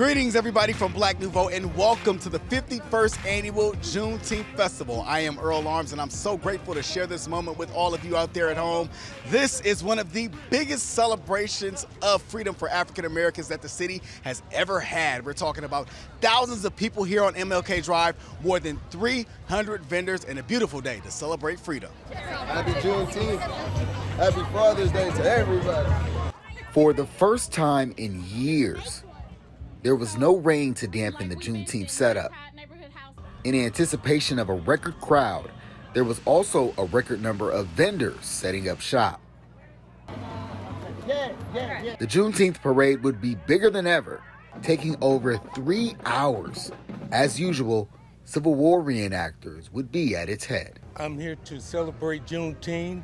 Greetings, everybody from Black Nouveau, and welcome to the 51st Annual Juneteenth Festival. I am Earl Arms, and I'm so grateful to share this moment with all of you out there at home. This is one of the biggest celebrations of freedom for African Americans that the city has ever had. We're talking about thousands of people here on MLK Drive, more than 300 vendors, and a beautiful day to celebrate freedom. Happy Juneteenth. Happy Father's Day to everybody. For the first time in years, there was no rain to dampen the Juneteenth setup. In anticipation of a record crowd, there was also a record number of vendors setting up shop. The Juneteenth parade would be bigger than ever, taking over 3 hours. As usual, Civil War reenactors would be at its head. I'm here to celebrate Juneteenth,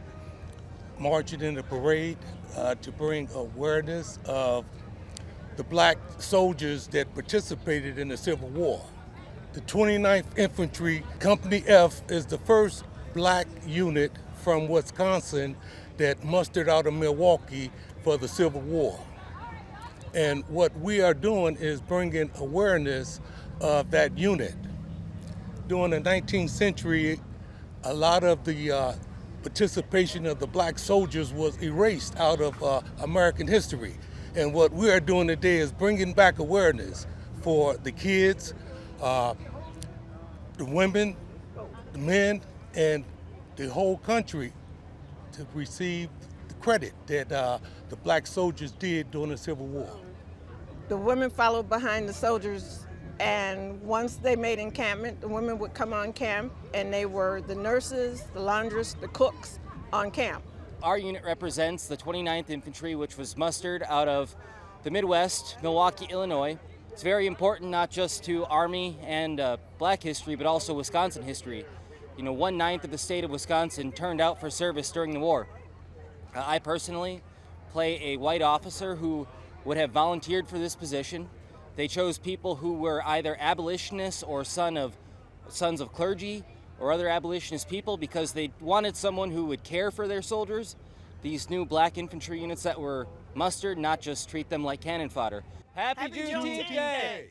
marching in the parade to bring awareness of the black soldiers that participated in the Civil War. The 29th Infantry Company F is the first black unit from Wisconsin that mustered out of Milwaukee for the Civil War. And what we are doing is bringing awareness of that unit. During the 19th century, a lot of the participation of the black soldiers was erased out of American history. And what we are doing today is bringing back awareness for the kids, the women, the men, and the whole country to receive the credit that the black soldiers did during the Civil War. The women followed behind the soldiers, and once they made encampment, the women would come on camp, and they were the nurses, the laundress, the cooks on camp. Our unit represents the 29th Infantry, which was mustered out of the Midwest, Milwaukee, Illinois. It's very important not just to Army and black history, but also Wisconsin history. You know, 1/9 of the state of Wisconsin turned out for service during the war. I personally play a white officer who would have volunteered for this position. They chose people who were either abolitionists or sons of clergy or other abolitionist people because they wanted someone who would care for their soldiers. These new black infantry units that were mustered, not just treat them like cannon fodder. Happy Juneteenth Day!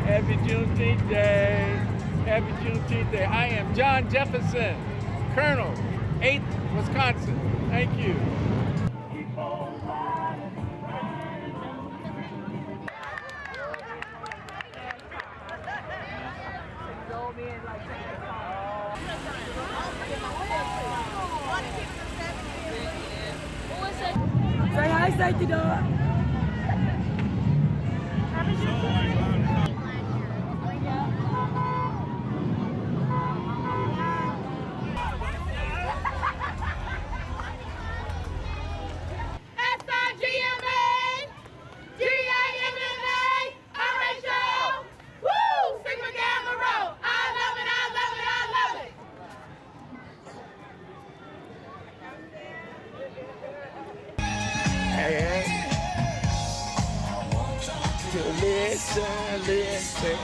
Happy Juneteenth Day. Happy Juneteenth Day. I am John Jefferson, Colonel, 8th Wisconsin. Thank you. Say hi, safety dog. Listen.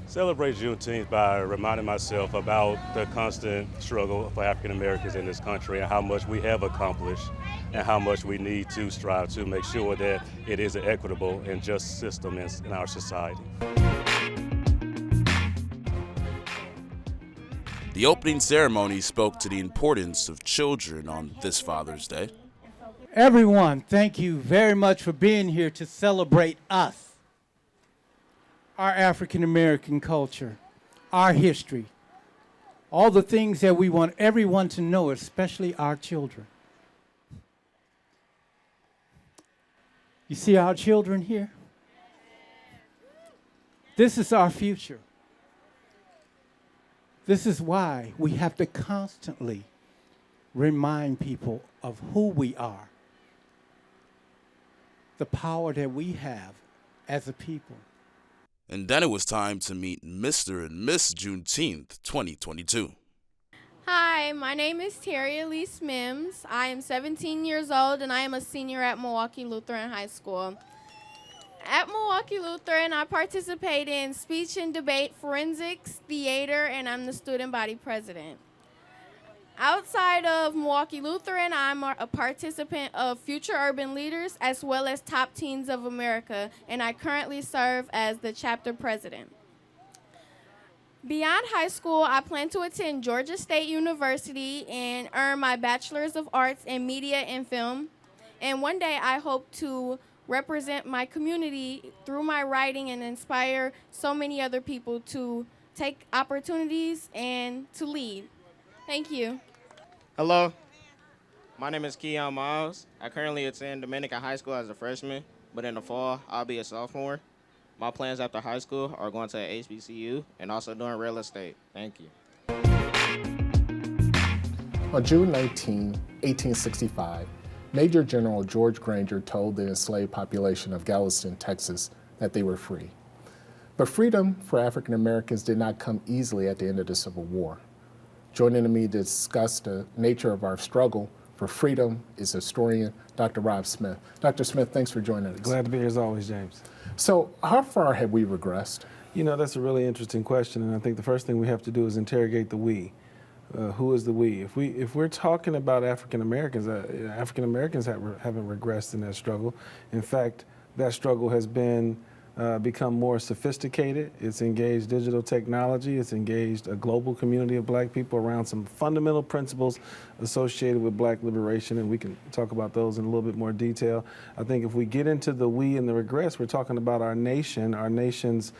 Celebrate Juneteenth by reminding myself about the constant struggle for African Americans in this country and how much we have accomplished and how much we need to strive to make sure that it is an equitable and just system in our society. The opening ceremony spoke to the importance of children on this Father's Day. Everyone, thank you very much for being here to celebrate us, our African American culture, our history, all the things that we want everyone to know, especially our children. You see our children here? This is our future. This is why we have to constantly remind people of who we are, the power that we have as a people. And then it was time to meet Mr. and Miss Juneteenth 2022. Hi, my name is Terry Elise Mims. I am 17 years old and I am a senior at Milwaukee Lutheran High School. At Milwaukee Lutheran, I participate in speech and debate, forensics, theater, and I'm the student body president. Outside of Milwaukee Lutheran, I'm a participant of Future Urban Leaders as well as Top Teens of America, and I currently serve as the chapter president. Beyond high school, I plan to attend Georgia State University and earn my Bachelor's of Arts in Media and Film. And one day I hope to represent my community through my writing and inspire so many other people to take opportunities and to lead. Thank you. Hello, my name is Keon Miles. I currently attend Dominican High School as a freshman, but in the fall, I'll be a sophomore. My plans after high school are going to HBCU and also doing real estate. Thank you. On June 19, 1865, Major General George Granger told the enslaved population of Galveston, Texas, that they were free. But freedom for African Americans did not come easily at the end of the Civil War. Joining me to discuss the nature of our struggle for freedom is historian Dr. Rob Smith. Dr. Smith, thanks for joining us. Glad to be here as always, James. So how far have we regressed? You know, that's a really interesting question, and I think the first thing we have to do is interrogate the we. Who is the we? If we're talking about African Americans haven't regressed in that struggle. In fact, that struggle has become more sophisticated. It's engaged digital technology. It's engaged a global community of black people around some fundamental principles associated with black liberation, and we can talk about those in a little bit more detail. I think if we get into the we and the regress, we're talking about our nation, our nation's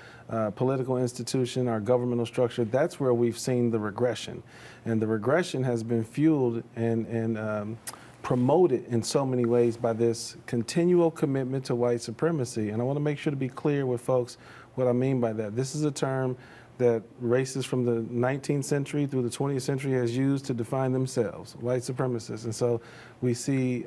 political institution, our governmental structure. That's where we've seen the regression. And the regression has been fueled and promoted in so many ways by this continual commitment to white supremacy. And I want to make sure to be clear with folks what I mean by that. This is a term that racists from the 19th century through the 20th century has used to define themselves, white supremacists. And so we see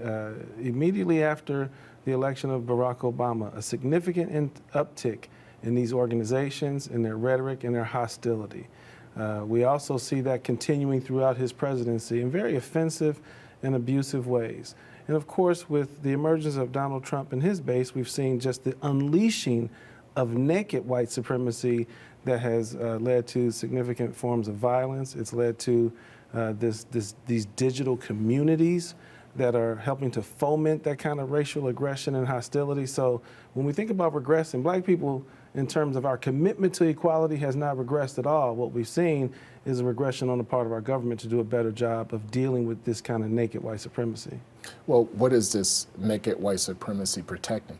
immediately after the election of Barack Obama, a significant uptick in these organizations, in their rhetoric, and their hostility. We also see that continuing throughout his presidency in very offensive and abusive ways. And of course, with the emergence of Donald Trump and his base, we've seen just the unleashing of naked white supremacy that has led to significant forms of violence. It's led to these digital communities that are helping to foment that kind of racial aggression and hostility. So when we think about regressing, black people, in terms of our commitment to equality, has not regressed at all. What we've seen is a regression on the part of our government to do a better job of dealing with this kind of naked white supremacy. Well, what is this naked white supremacy protecting?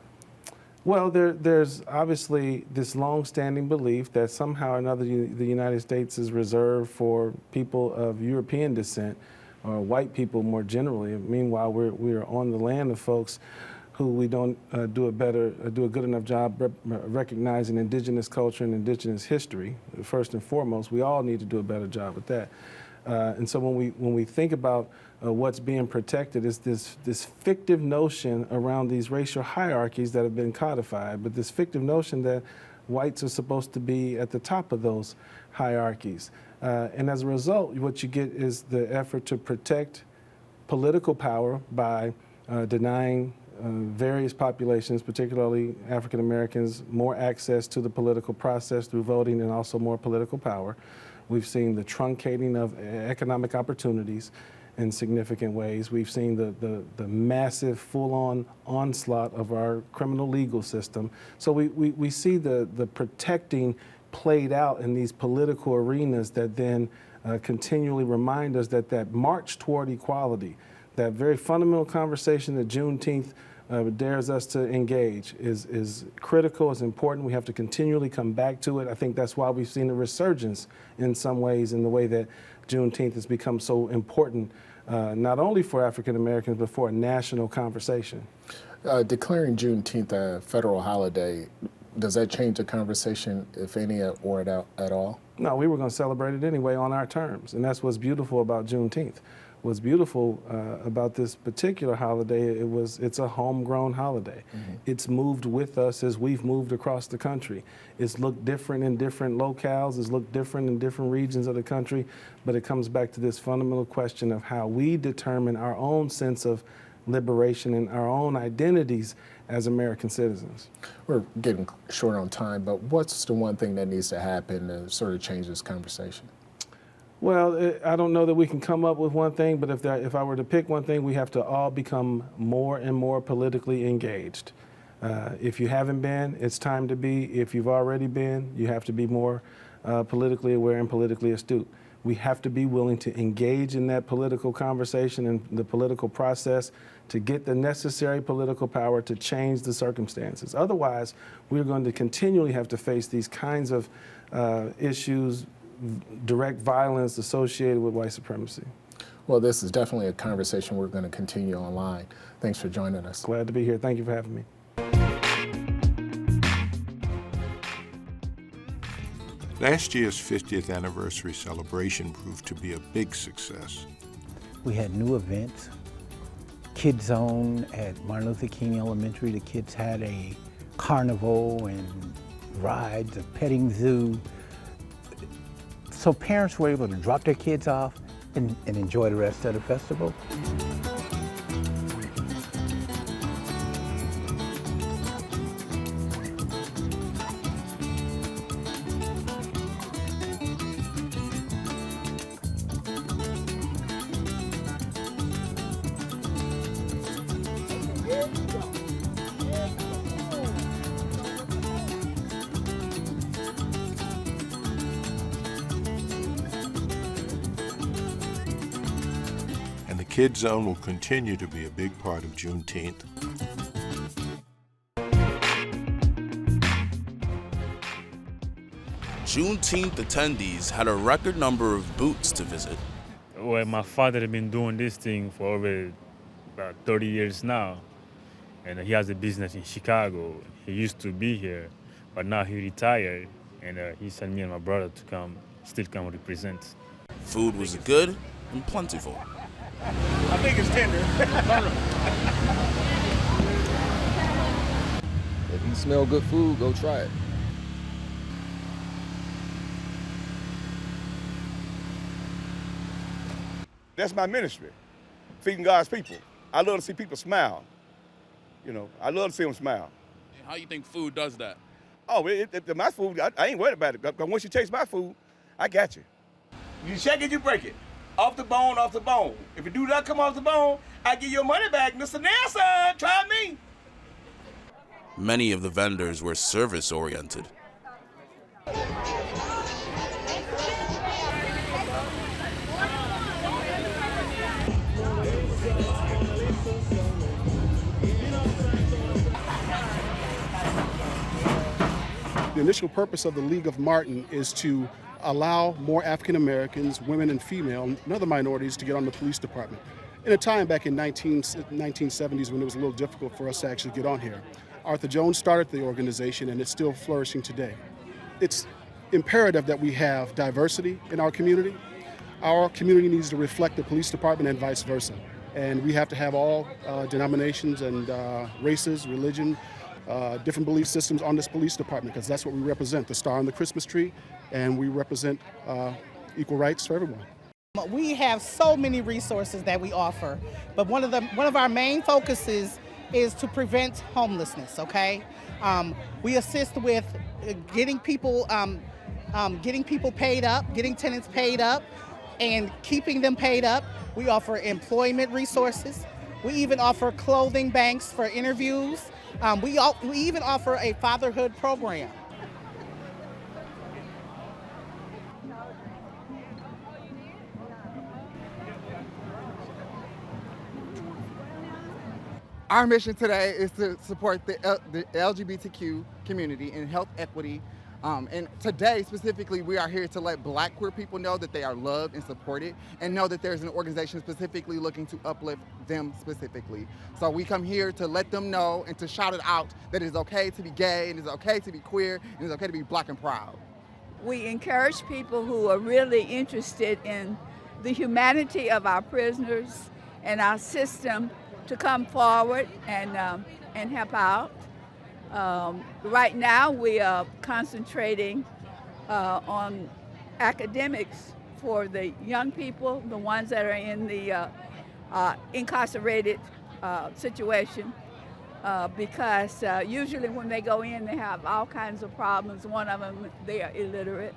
Well, there's obviously this long-standing belief that somehow or another the United States is reserved for people of European descent, or white people more generally. Meanwhile, we're on the land of folks who we don't do a good enough job recognizing indigenous culture and indigenous history. First and foremost, we all need to do a better job with that. And so when we think about what's being protected, is this fictive notion around these racial hierarchies that have been codified, but this fictive notion that whites are supposed to be at the top of those hierarchies. And as a result, what you get is the effort to protect political power by denying various populations, particularly African Americans, more access to the political process through voting and also more political power. We've seen the truncating of economic opportunities in significant ways. We've seen the massive full-on onslaught of our criminal legal system. So we see the protecting played out in these political arenas that then continually remind us that march toward equality, that very fundamental conversation that Juneteenth dares us to engage is critical, is important. We have to continually come back to it. I think that's why we've seen a resurgence in some ways in the way that Juneteenth has become so important, not only for African Americans, but for a national conversation. Declaring Juneteenth a federal holiday, does that change the conversation, if any, or at all? No, we were going to celebrate it anyway on our terms, and that's what's beautiful about Juneteenth. What's beautiful about this particular holiday, it's a homegrown holiday. Mm-hmm. It's moved with us as we've moved across the country. It's looked different in different locales, it's looked different in different regions of the country, but it comes back to this fundamental question of how we determine our own sense of liberation and our own identities as American citizens. We're getting short on time, but what's the one thing that needs to happen to sort of change this conversation? Well, I don't know that we can come up with one thing, but if I were to pick one thing, we have to all become more and more politically engaged. If you haven't been, it's time to be. If you've already been, you have to be more politically aware and politically astute. We have to be willing to engage in that political conversation and the political process to get the necessary political power to change the circumstances. Otherwise, we're going to continually have to face these kinds of issues, direct violence associated with white supremacy. Well, this is definitely a conversation we're going to continue online. Thanks for joining us. Glad to be here. Thank you for having me. Last year's 50th anniversary celebration proved to be a big success. We had new events. Kids Zone at Martin Luther King Elementary. The kids had a carnival and rides, a petting zoo. So parents were able to drop their kids off and enjoy the rest of the festival. Kid Zone will continue to be a big part of Juneteenth. Juneteenth attendees had a record number of booths to visit. Well, my father has been doing this thing for over about 30 years now, and he has a business in Chicago. He used to be here, but now he retired, and he sent me and my brother to still come represent. Food was good and plentiful. I think it's tender. If you smell good food, go try it. That's my ministry, feeding God's people. I love to see people smile. You know, I love to see them smile. And how you think food does that? Oh, my food, I ain't worried about it. Because once you taste my food, I got you. You shake it, you break it. Off the bone, off the bone. If it do not come off the bone, I give your money back. Mr. Nelson, try me. Many of the vendors were service-oriented. The initial purpose of the League of Martin is to allow more African Americans, women and female, and other minorities to get on the police department. In a time back in 1970s when it was a little difficult for us to actually get on here. Arthur Jones started the organization and it's still flourishing today. It's imperative that we have diversity in our community. Our community needs to reflect the police department and vice versa. And we have to have all denominations and races, religion, different belief systems on this police department, because that's what we represent, the star on the Christmas tree, and we represent equal rights for everyone. We have so many resources that we offer, but one of our main focuses is to prevent homelessness, okay? We assist with getting people paid up, getting tenants paid up, and keeping them paid up. We offer employment resources. We even offer clothing banks for interviews. We even offer a fatherhood program. Our mission today is to support the LGBTQ community and health equity. And today, specifically, we are here to let Black queer people know that they are loved and supported, and know that there's an organization specifically looking to uplift them specifically. So we come here to let them know and to shout it out that it's okay to be gay, and it's okay to be queer, and it's okay to be Black and proud. We encourage people who are really interested in the humanity of our prisoners and our system to come forward and help out. Right now we are concentrating on academics for the young people, the ones that are in the incarcerated situation, because usually when they go in they have all kinds of problems. One of them, they are illiterate,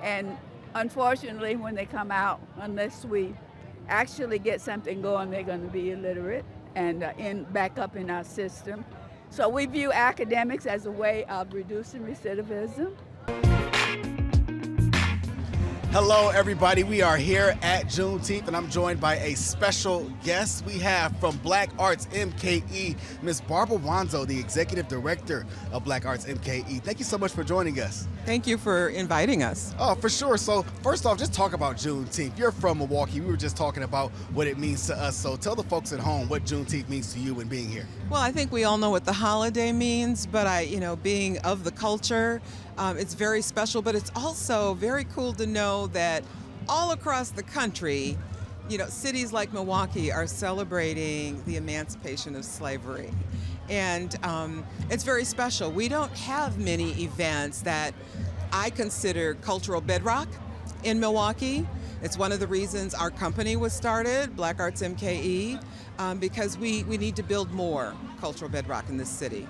and unfortunately when they come out, unless we actually get something going, they're going to be illiterate and back up in our system. So we view academics as a way of reducing recidivism. Hello, everybody. We are here at Juneteenth, and I'm joined by a special guest. We have from Black Arts MKE, Ms. Barbara Wanzo, the Executive Director of Black Arts MKE. Thank you so much for joining us. Thank you for inviting us. Oh, for sure. So first off, just talk about Juneteenth. You're from Milwaukee. We were just talking about what it means to us. So tell the folks at home what Juneteenth means to you and being here. Well, I think we all know what the holiday means, but being of the culture, it's very special, but it's also very cool to know that all across the country, cities like Milwaukee are celebrating the emancipation of slavery. And it's very special. We don't have many events that I consider cultural bedrock in Milwaukee. It's one of the reasons our company was started, Black Arts MKE, because we need to build more cultural bedrock in this city.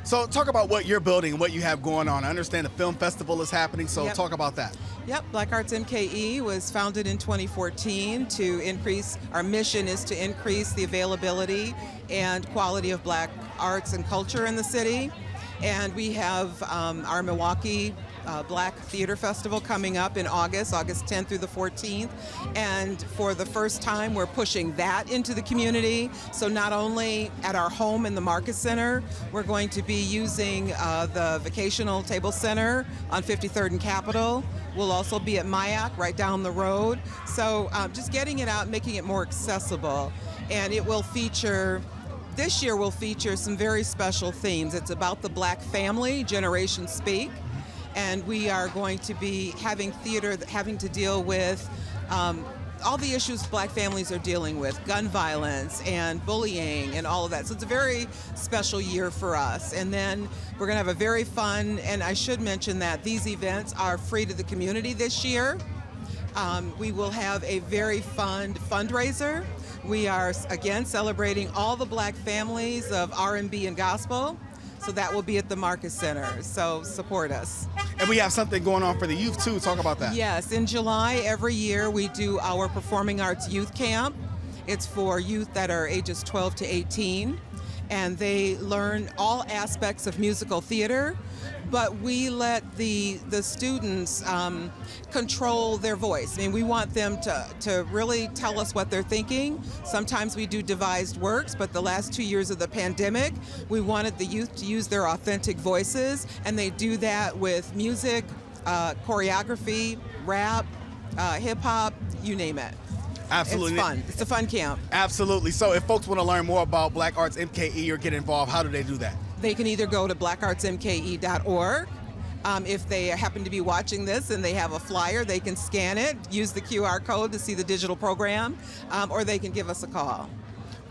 So talk about what you're building and what you have going on. I understand the film festival is happening, so Yep. talk about that. Yep, Black Arts MKE was founded in 2014 to increase, our mission is to increase the availability and quality of Black arts and culture in the city. And we have our Milwaukee Black Theater Festival coming up in August 10th through the 14th. And for the first time, we're pushing that into the community. So not only at our home in the Market Center, we're going to be using the Vocational Table Center on 53rd and Capitol. We'll also be at MIAC right down the road. So just getting it out, making it more accessible. And it will feature, this year will feature some very special themes. It's about the Black family, Generation Speak. And we are going to be having theater having to deal with all the issues Black families are dealing with, gun violence and bullying and all of that. So it's a very special year for us. And then we're going to have a very fun, and I should mention that these events are free to the community this year. We will have a very fun fundraiser. We are, again, celebrating all the Black families of R&B and gospel. So that will be at the Market Center, so support us. And we have something going on for the youth too, talk about that. Yes, in July every year we do our Performing Arts Youth Camp. It's for youth that are ages 12 to 18, and they learn all aspects of musical theater, but we let the students control their voice. I mean, we want them to really tell us what they're thinking. Sometimes we do devised works, but the last 2 years of the pandemic, we wanted the youth to use their authentic voices, and they do that with music, choreography, rap, hip hop, you name it. Absolutely. It's fun. It's a fun camp. Absolutely. So if folks want to learn more about Black Arts MKE or get involved, how do they do that? They can either go to blackartsmke.org. If they happen to be watching this and they have a flyer, they can scan it, use the QR code to see the digital program, or they can give us a call.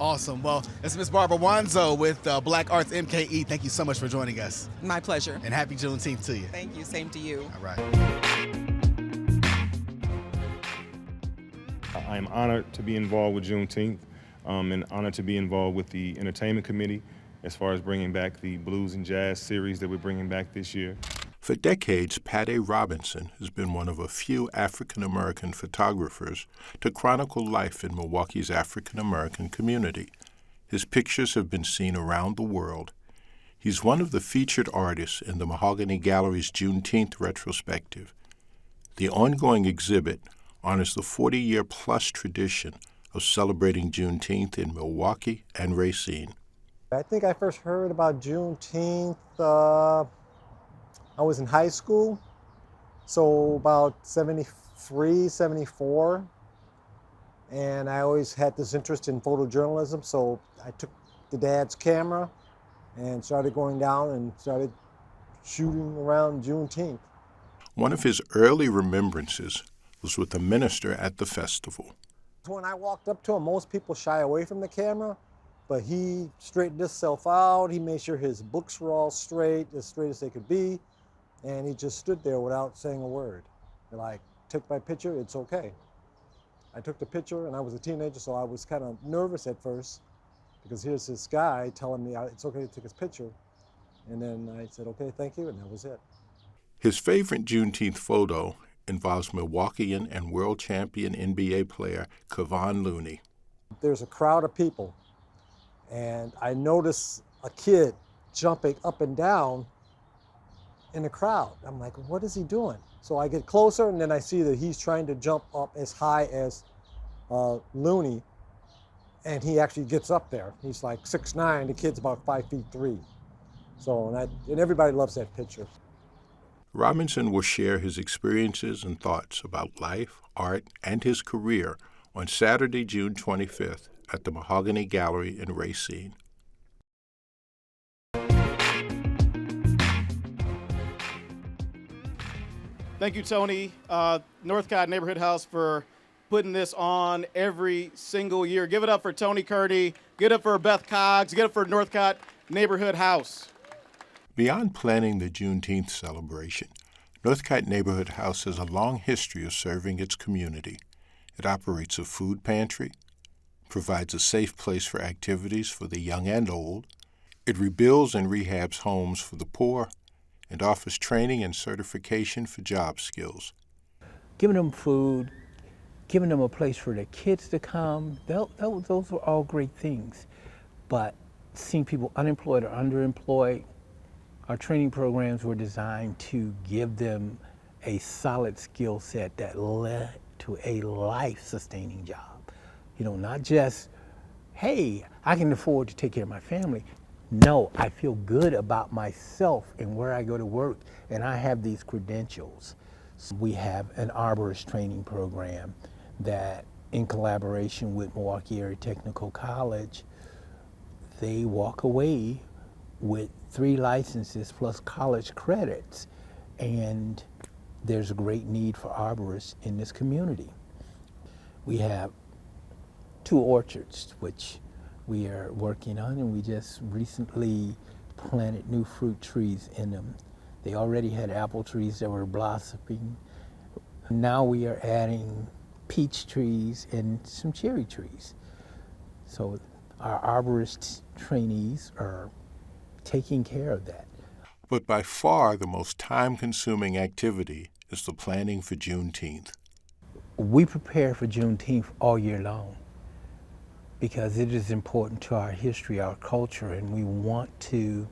Awesome. Well, it's Ms. Barbara Wanzo with Black Arts MKE. Thank you so much for joining us. My pleasure. And happy Juneteenth to you. Thank you. Same to you. All right. I'm honored to be involved with Juneteenth. and honored to be involved with the entertainment committee as far as bringing back the blues and jazz series that we're bringing back this year. For decades, Patty Robinson has been one of a few African-American photographers to chronicle life in Milwaukee's African-American community. His pictures have been seen around the world. He's one of the featured artists in the Mahogany Gallery's Juneteenth retrospective. The ongoing exhibit honors the 40-year-plus tradition of celebrating Juneteenth in Milwaukee and Racine. I think I first heard about Juneteenth, I was in high school, so about 73, 74, and I always had this interest in photojournalism, so I took the dad's camera and started going down and started shooting around Juneteenth. One of his early remembrances was with a minister at the festival. When I walked up to him, most people shy away from the camera, but he straightened himself out. He made sure his books were all straight as they could be, and he just stood there without saying a word. Like, take my picture, it's okay. I took the picture, and I was a teenager, so I was kind of nervous at first, because here's this guy telling me it's okay to take his picture. And then I said, okay, thank you, and that was it. His favorite Juneteenth photo involves Milwaukeean and world champion NBA player Kevon Looney. There's a crowd of people, and I notice a kid jumping up and down in the crowd. I'm like, what is he doing? So I get closer, and then I see that he's trying to jump up as high as Looney, and he actually gets up there. He's like 6'9", the kid's about 5'3". So, and everybody loves that picture. Robinson will share his experiences and thoughts about life, art, and his career on Saturday, June 25th at the Mahogany Gallery in Racine. Thank you, Tony. Northcott Neighborhood House for putting this on every single year. Give it up for Tony Kearney. Give it up for Beth Coggs. Give it up for Northcott Neighborhood House. Beyond planning the Juneteenth celebration, Northcott Neighborhood House has a long history of serving its community. It operates a food pantry, provides a safe place for activities for the young and old. It rebuilds and rehabs homes for the poor and offers training and certification for job skills. Giving them food, giving them a place for their kids to come, those were all great things. But seeing people unemployed or underemployed, our training programs were designed to give them a solid skill set that led to a life-sustaining job. You know, not just, hey, I can afford to take care of my family. No, I feel good about myself and where I go to work, and I have these credentials. So we have an arborist training program that, in collaboration with Milwaukee Area Technical College, they walk away with 3 licenses plus college credits, and there's a great need for arborists in this community. We have 2 orchards, which we are working on, and we just recently planted new fruit trees in them. They already had apple trees that were blossoming. Now we are adding peach trees and some cherry trees. So our arborist trainees are taking care of that. But by far the most time-consuming activity is the planning for Juneteenth. We prepare for Juneteenth all year long because it is important to our history, our culture, and we want to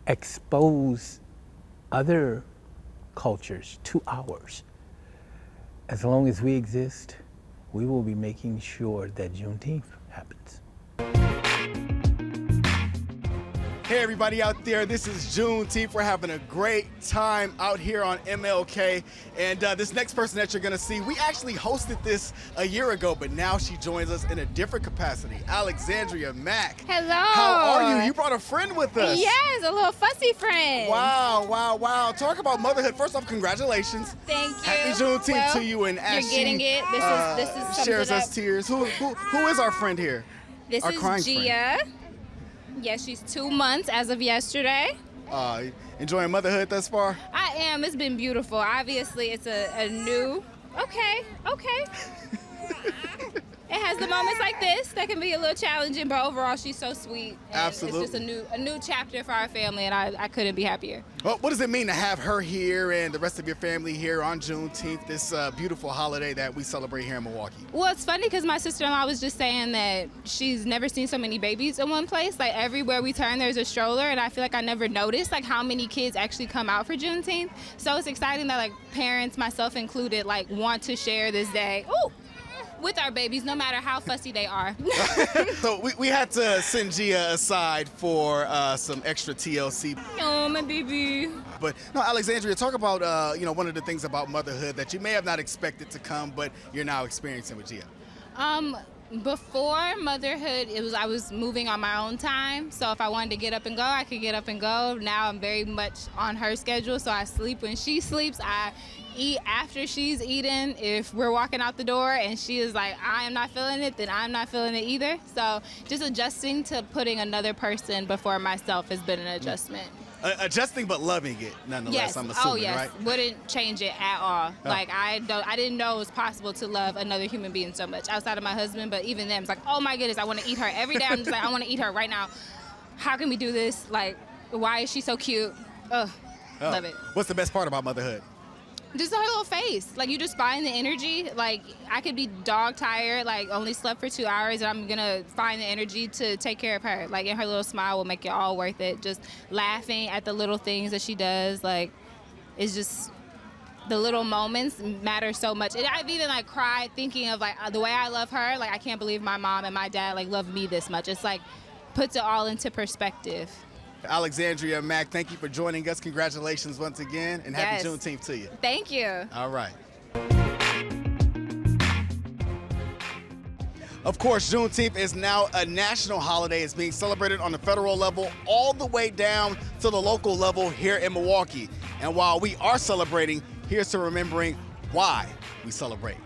expose other cultures to ours. As long as we exist, we will be making sure that Juneteenth happens. Hey everybody out there, this is Juneteenth. We're having a great time out here on MLK. And this next person that you're gonna see, we actually hosted this a year ago, but now she joins us in a different capacity. Alexandria Mac. Hello. How are you? You brought a friend with us. Yes, a little fussy friend. Wow, wow, wow. Talk about motherhood. First off, congratulations. Thank you. Happy Juneteenth well, to you. And as you're getting it. This is shares us tears. Who is our friend here? This our is crying Gia. friend. Yes, she's 2 months as of yesterday. Enjoying motherhood thus far? I am. It's been beautiful. Obviously, it's a new. Okay. It has the moments like this that can be a little challenging, but overall she's so sweet. And Absolutely. It's just a new chapter for our family, and I couldn't be happier. Well, what does it mean to have her here and the rest of your family here on Juneteenth, this beautiful holiday that we celebrate here in Milwaukee? Well, it's funny because my sister-in-law was just saying that she's never seen so many babies in one place. Like everywhere we turn, there's a stroller, and I feel like I never noticed like how many kids actually come out for Juneteenth. So it's exciting that like parents, myself included, like want to share this day with our babies, no matter how fussy they are. So we had to send Gia aside for some extra TLC. Oh, my baby. But no, Alexandria, talk about one of the things about motherhood that you may have not expected to come, but you're now experiencing with Gia. Before motherhood, I was moving on my own time. So if I wanted to get up and go, I could get up and go. Now I'm very much on her schedule, so I sleep when she sleeps. I eat after she's eaten. If we're walking out the door and she is like, I am not feeling it, then I'm not feeling it either. So just adjusting to putting another person before myself has been an adjustment. Adjusting but loving it, nonetheless, Yes. I'm assuming, Oh, yes. right? Wouldn't change it at all. Oh. Like I didn't know it was possible to love another human being so much outside of my husband. But even then, it's like, oh my goodness, I want to eat her every day. I'm just like, I want to eat her right now. How can we do this? Like, why is she so cute? Ugh, love it. What's the best part about motherhood? Just her little face. Like, you just find the energy. Like, I could be dog tired, like only slept for 2 hours, and I'm gonna find the energy to take care of her. Like, and her little smile will make it all worth it. Just laughing at the little things that she does. Like, it's just, the little moments matter so much. And I've even like cried thinking of like the way I love her. Like, I can't believe my mom and my dad like love me this much. It's like, puts it all into perspective. Alexandria Mac, thank you for joining us. Congratulations once again, and happy Yes. Juneteenth to you. Thank you. All right. Of course, Juneteenth is now a national holiday. It's being celebrated on the federal level all the way down to the local level here in Milwaukee. And while we are celebrating, here's to remembering why we celebrate.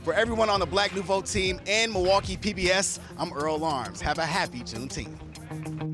For everyone on the Black Nouveau team and Milwaukee PBS, I'm Earl Arms. Have a happy Juneteenth.